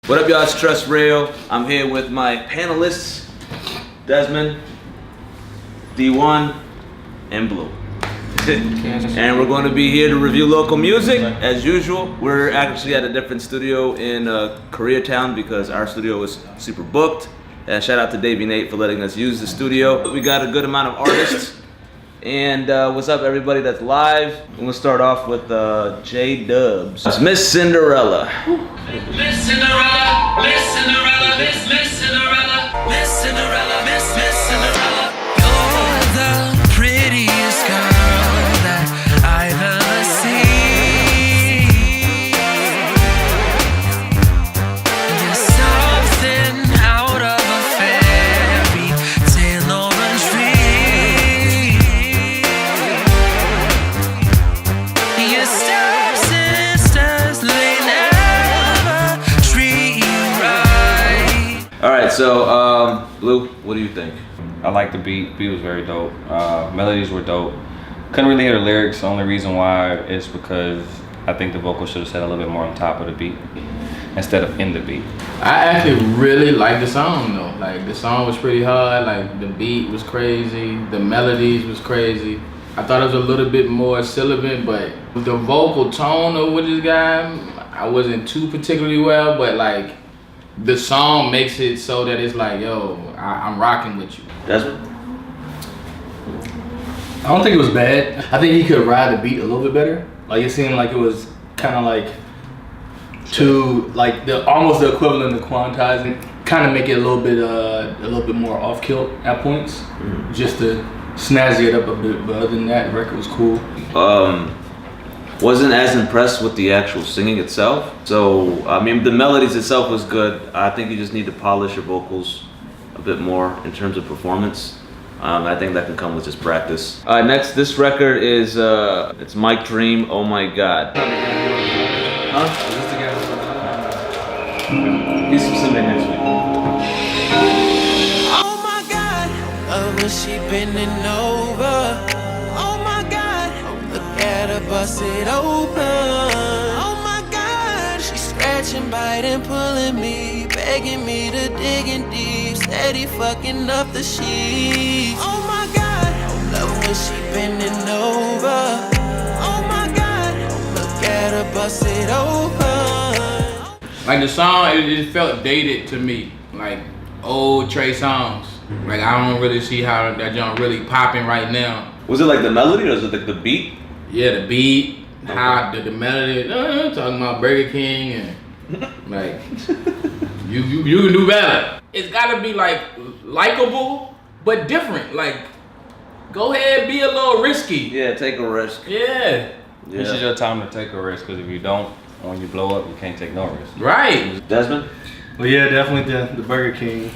What up, y'all? It's Trust Rail. I'm here with my panelists, Desmond, D1, and Blue. And we're going to be here to review local music, as usual. We're actually at a different studio in Koreatown because our studio is super booked. And shout out to Davey Nate for letting us use the studio. We got a good amount of artists. And what's up, everybody that's live? I'm gonna start off with J-Dubs. It's Miss Cinderella. Miss Cinderella, Miss Cinderella, Miss Cinderella, Miss Cinderella, Miss Cinderella. You're the prettiest girl that I've ever seen. You're something out of a fairy tale or a dream. Your stepsisters, they never treat you right. All right, so Blue, what do you think? I like the beat. Beat was very dope. Melodies were dope. Couldn't really hear the lyrics. The only reason why is because I think the vocal should have said a little bit more on top of the beat instead of in the beat. I actually really like the song though. Like the song was pretty hard. Like the beat was crazy. The melodies was crazy. I thought it was a little bit more syllabant, but the vocal tone of with this guy, I wasn't too particularly well. But like the song makes it so that it's like, yo, I'm rocking with you. Desmond? I don't think it was bad. I think he could ride the beat a little bit better. Like it seemed like it was kind of like too like almost the equivalent of quantizing. Kind of make it a little bit more off kilt at points, just to snazzy it up a bit. But other than that, the record was cool. Wasn't as impressed with the actual singing itself. So I mean, the melodies itself was good. I think you just need to polish your vocals a bit more in terms of performance. I think that can come with just practice. Next, this record is it's Mike Dream, Oh My God. Huh? Is this together? He's submitting next week. Oh my God, love when she bending over. Oh my God, look at her bust it open. Oh my God, she's scratching, biting, pulling me, begging me to dig in deep, steady fucking up the sheets. Oh my God, love when she bending over. Oh my God, look at her bust it open. Like the song, it felt dated to me, like old Trey songs. Like I don't really see how that joint really popping right now. Was it like the melody or was it like the beat? Yeah, the beat, how the melody, talking about Burger King and like you can do better. It's gotta be like likable but different. Like go ahead, be a little risky. Yeah, take a risk. Yeah. This is your time to take a risk, because if you don't, when you blow up, you can't take no risk. Right. Desmond? Well, yeah, definitely the Burger King.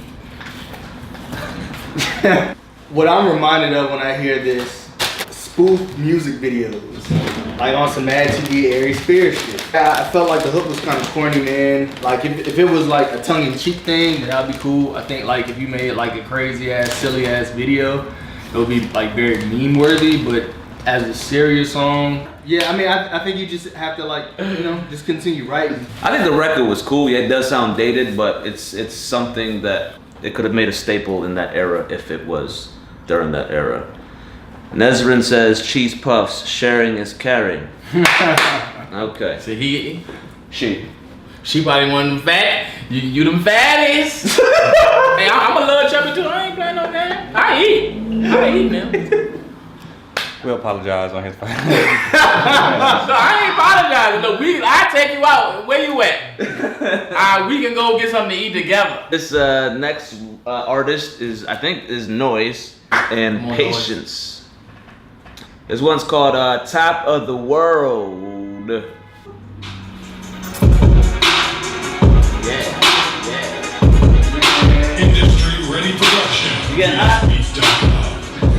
What I'm reminded of when I hear this spoof music videos, like on some Mad TV Ari Spears shit. I felt like the hook was kind of corny, man. Like if it was like a tongue-in-cheek thing, then that'd be cool. I think like if you made like a crazy ass, silly ass video, it would be like very meme worthy. But as a serious song, yeah, I mean, I think you just have to like, you know, just continue writing. I think the record was cool. Yeah, it does sound dated, but it's something that it could have made a staple in that era if it was during that era. Nezrin says, cheese puffs, sharing is caring. Okay. So She probably one of them fat. You them fatties. Hey, I'm a little chubby too. I ain't playing no game. I eat now. We'll apologize on his behalf. No, I ain't apologizing. No, I take you out. Where you at? We can go get something to eat together. This next artist is Noise and More Patience. This one's called Top of the World. Industry ready production. Yeah.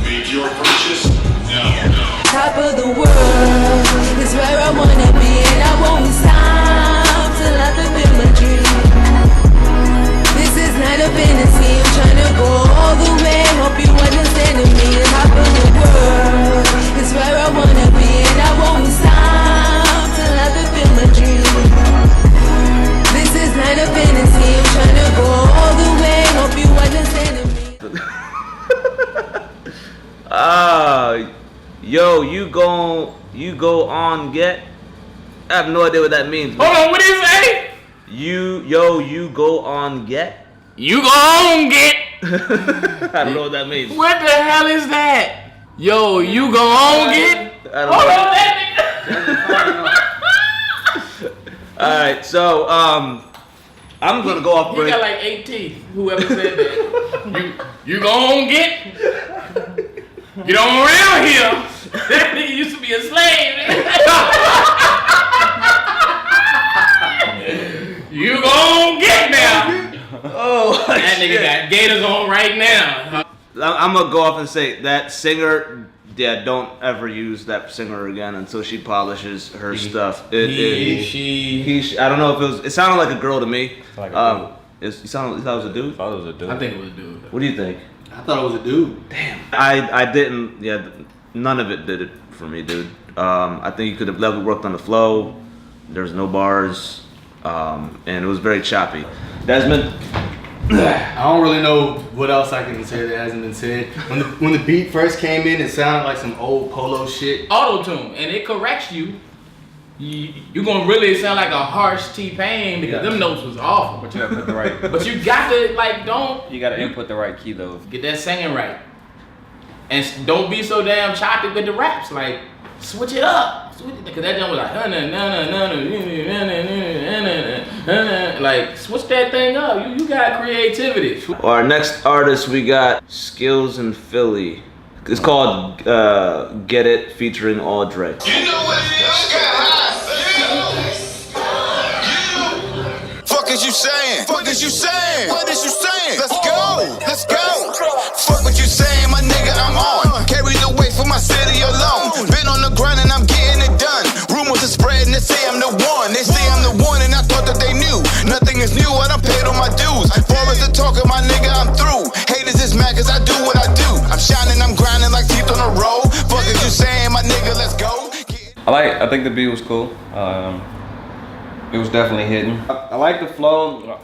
Make your purchase now. Top of the world is where I wanna be, and I won't stop till I fulfill my dream. This is not a fantasy, I'm trying to go all the way. Hope you understand me. Top of the world is where I wanna be, and I won't stop till I fulfill my dream. This is not a fantasy. you go on get. I have no idea what that means. Hold on, what did he say? You go on get. You go on get. I don't know what that means. What the hell is that? Yo, you go on get. I don't Hold know. on, that nigga. All right, so I'm gonna go off He break. got like 8 teeth. Whoever said that. You go on get. Get on around here. That nigga used to be a slave. You go on get now. Oh, That nigga got gators on right now. I'm gonna go off and say that singer. Yeah, don't ever use that singer again until she polishes her stuff. She. I don't know if it was. It sounded like a girl to me. Like You thought it was a dude? I thought it was a dude. I think it was a dude. What do you think? I thought it was a dude. I didn't. Yeah, none of it did it for me, dude. I think you could have level worked on the flow. There's no bars, and it was very choppy. Desmond. I don't really know what else I can say that hasn't been said. When the beat first came in, it sounded like some old polo shit. Auto-tune, and it corrects you. You're gonna really sound like a harsh T-Pain because them notes was awful. But you gotta put the right. But you got to don't You gotta input the right key though. get that singing right, and don't be so damn choppy with the raps. Like switch it up, because that jump was like like switch that thing up. You got creativity. Our next artist, we got Skills in Philly. It's called Get It featuring Audrey. You know what it is? Get high. Fuck is you saying? Fuck is you saying? What is you saying? Let's go. Let's go. Fuck what you saying, my nigga, I'm on. Carry the weight for my city alone. Been on the grind and I'm getting it done. Rumors are spreading, they say I'm the one. They say I'm the one and I thought that they knew. Nothing is new, I done paid all my dues. Far as the talking, my nigga, I'm through. Haters is mad cause I do what I do. I'm shining, I'm grinding like teeth on a roll. Fuck is you saying, my nigga, let's go. I think the beat was cool. It was definitely hitting. I like the flow.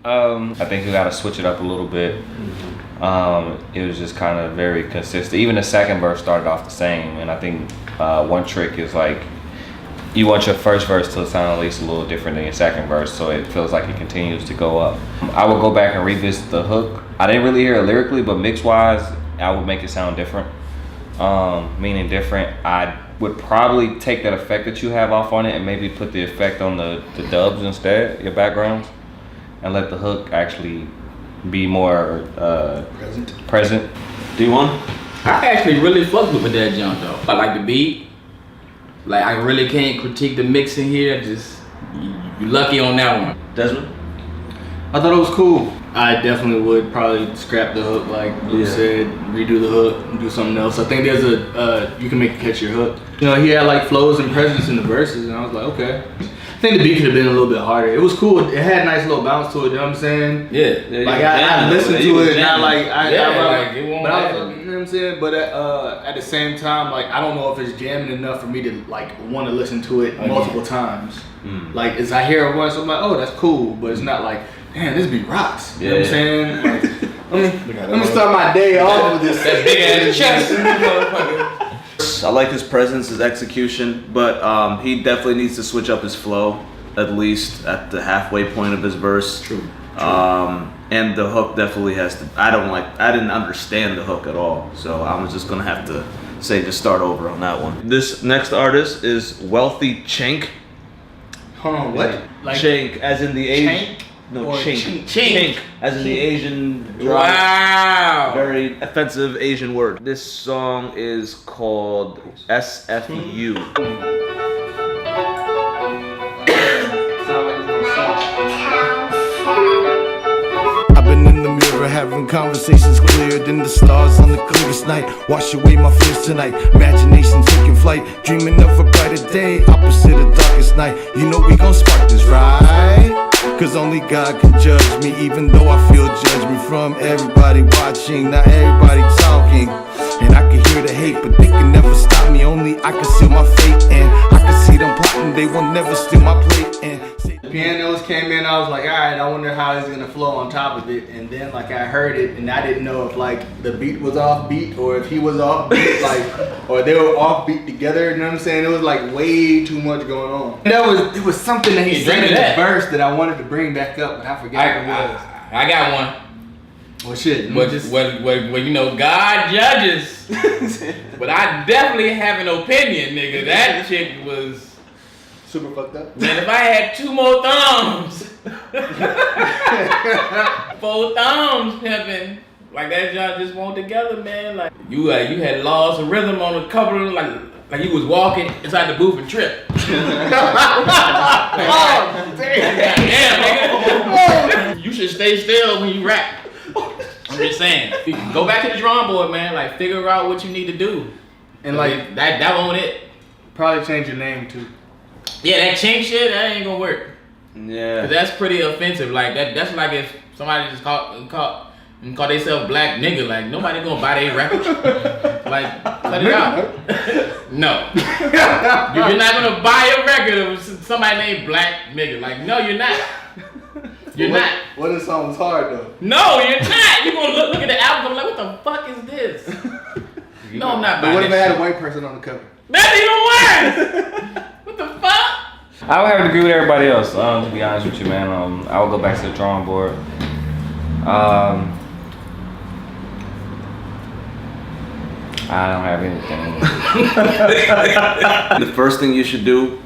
I think you gotta switch it up a little bit. It was just kind of very consistent. Even the second verse started off the same, and I think one trick is like you want your first verse to sound at least a little different than your second verse, so it feels like it continues to go up. I would go back and revisit the hook. I didn't really hear it lyrically, but mix-wise, I would make it sound different. Meaning different. I would probably take that effect that you have off on it and maybe put the effect on the dubs instead, your backgrounds, and let the hook actually be more present. D1? I actually really fucked with that jump though. I like the beat. Like I really can't critique the mixing here. Just you lucky on that one. Desmond? I thought it was cool. I definitely would probably scrap the hook, like Blue said, redo the hook, and do something else. I think there's you can make a catchier hook. You know, he had like flows and presence in the verses, and I was like, okay. I think the beat could have been a little bit harder. It was cool. It had a nice little bounce to it. You know what I'm saying? Yeah. Like I listened to it, not like it won't but I happen. was, you know what I'm saying? But at the same time, like I don't know if it's jamming enough for me to like want to listen to it multiple times. Like as I hear it once, I'm like, oh, that's cool, but it's not like, damn, this beat rocks. You know what I'm saying? Like, let me start my day off with this. That big ass chest. I like his presence, his execution, but he definitely needs to switch up his flow, at least at the halfway point of his verse. True. And the hook definitely has to. I didn't understand the hook at all, so I'm just gonna have to say just start over on that one. This next artist is Wealthy Chink. Hold on, what? Like Chink, as in the Asian. Chank? No, Or chink. Chink. As in the Asian. Wow. Very offensive Asian word. This song is called SFU. I've been in the mirror having conversations clearer than the stars on the clearest night. Wash away my fears tonight, imagination taking flight, dreaming of a brighter day, opposite of darkest night. You know we gon' spark this, right? Cause only God can judge me, even though I feel judgment from everybody watching, not everybody talking. And I can hear the hate, but they can never stop me. Only I can seal my fate, and I can see them plotting. They will never steal my plate. And The pianos came in, I was like, all right, I wonder how he's gonna flow on top of it. And then like I heard it and I didn't know if like the beat was off beat or if he was off beat, like, or they were off beat together, you know what I'm saying? It was like way too much going on. It was something that he said in the verse that I wanted to bring back up, but I forgot what it was. I got one. Well shit. Well, you know, God judges. But I definitely have an opinion, nigga. That chick was super fucked up. Man, if I had 2 more thumbs, 4 thumbs, pimpin', like that y'all just won't together, man. Like you had lost a rhythm on a couple of them, like you was walking inside the booth and tripped. Oh damn, nigga. You should stay still when you rap. I'm just saying. Go back to the drawing board, man. Like figure out what you need to do. And like that won't it. Probably change your name too. Yeah, that chink shit, that ain't gonna work. Yeah. Cause that's pretty offensive. Like that's like if somebody just call themselves black nigga. Like nobody gonna buy their record. Like cut it out. No. You're not gonna buy a record of somebody named black nigga. Like no, you're not. You're not. What if song's hard though? No, you're not. You're gonna look at the album like, what the fuck is this? No, I'm not buying. But what if it I had a white person on the cover? That's even worse. What the fuck? I would have to agree with everybody else. To be honest with you, man, I would go back to the drawing board. I don't have anything. The first thing you should do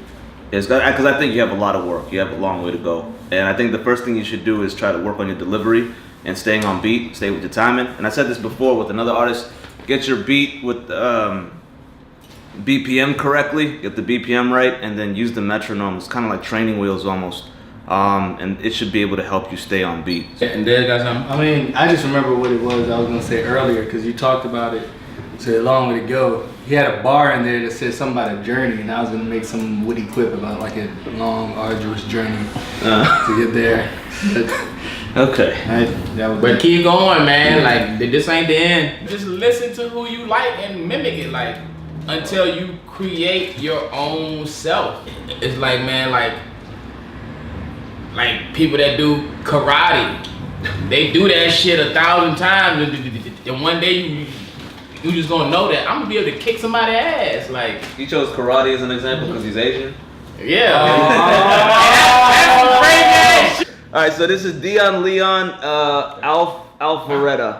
is, because I think you have a lot of work. You have a long way to go. And I think the first thing you should do is try to work on your delivery and staying on beat, stay with your timing. And I said this before with another artist, get your beat with BPM correctly, get the BPM right, and then use the metronome. It's kind of like training wheels almost. And it should be able to help you stay on beat. And Dad got something? I mean, I just remember what it was I was gonna say earlier because you talked about it. So a long way to go. He had a bar in there that said something about a journey, and I was gonna make some witty quip about like a long, arduous journey to get there. Okay. But keep going, man. Like this ain't the end. Just listen to who you like and mimic it, like until you create your own self. It's like, man, like people that do karate, they do that shit 1,000 times, and one day you just gonna know that I'm gonna be able to kick somebody's ass. Like He chose karate as an example because he's Asian. yeah. All right, so this is Dion Leon Alpharetta.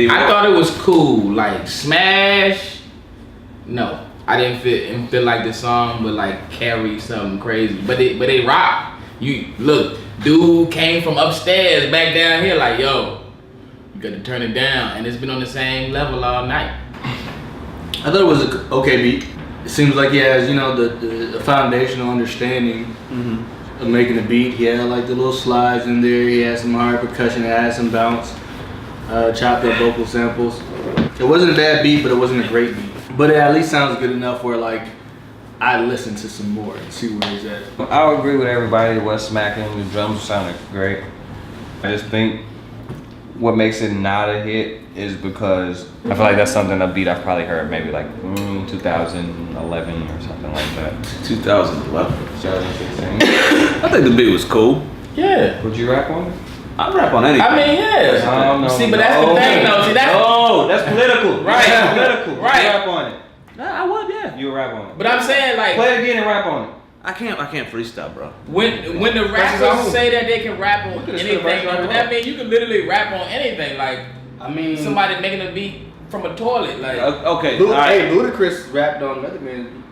I thought it was cool, like Smash. No, I didn't feel like the song would like carry something crazy, but they rock. You look, dude came from upstairs back down here, like yo, you got to turn it down, and it's been on the same level all night. I thought it was a okay beat. It seems like he has, you know, the foundational understanding of making a beat. He had like the little slides in there. He had some hard percussion. It had some bounce. Chopped up vocal samples. It wasn't a bad beat, but it wasn't a great beat. But it at least sounds good enough where like I listen to some more and see where he's at. I would agree with everybody. It was smacking. The drums sounded great. I just think what makes it not a hit is because I feel like that's something, a beat I've probably heard maybe like 2011 or something like that. 2011. 2016. I think the beat was cool. Yeah. Would you rap on it? I rap on anything. I mean, yeah. No, See, but that's the thing, though. See, that's political. Right. That's political. Right. You rap on it. I would, yeah. You rap on it. But I'm saying, like, Play it again and rap on it. I can't freestyle, bro. when the rappers say that they can rap on anything, but that means you can literally rap on anything. Like, I mean, somebody making a beat from a toilet. Like, Okay. Hey, Ludacris rapped on Method Man.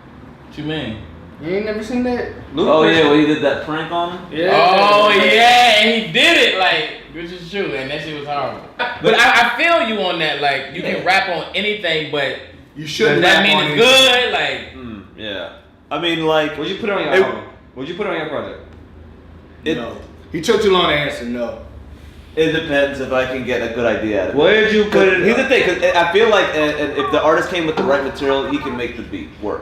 what you mean? You ain't never seen that? Oh yeah, well he did that prank on him. Yeah. Oh yeah, and he did it, like, which is true, and that shit was horrible. But I feel you on that. Like, you can rap on anything, but You shouldn't does that rap mean on it's good? Like, Yeah. I mean, like, Well, you put it on your album. Would you put it on your project? No. He took too long to answer. No. It depends if I can get a good idea out of it. Where'd you put it? Here's the thing, 'cause I feel like if the artist came with the right material, he can make the beat work.